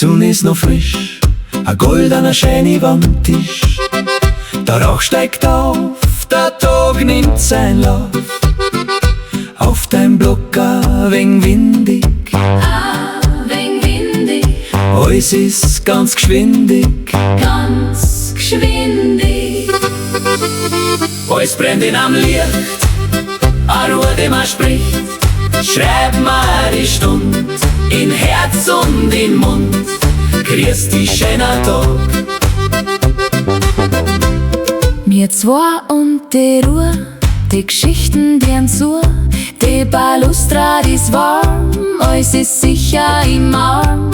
Sonne ist noch frisch, ein goldener schöner Wandtisch. Der Rauch steigt auf, der Tag nimmt sein Lauf. Auf dein Block ein wenig windig, wenig windig, alles ist ganz geschwindig, ganz geschwindig. alles brennt in am Licht, eine Ruhe, die man spricht. Schreib mir die Stund in Herz und in Mund. Grüß dich, schöner Tag. Wir zwei und die Ruhe, die Geschichten gehen zu. Die Balustrade ist warm, alles ist sicher im Arm.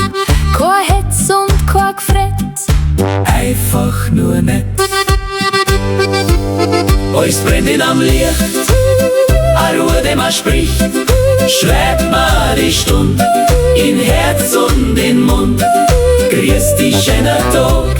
Kein Hetz und kein Gefrett, Einfach nur nett. Alles brennt in am Licht, eine Ruhe, die man spricht. Schreib mir die Stund in Herz und in Mund. Grüß dich, schöner Tag.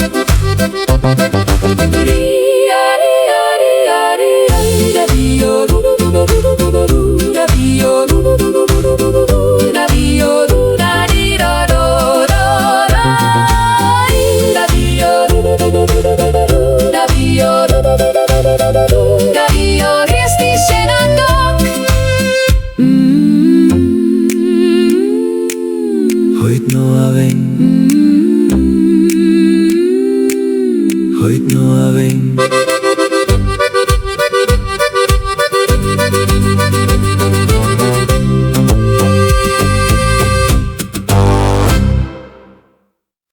Heut noch ein wenig, heut noch ein wenig.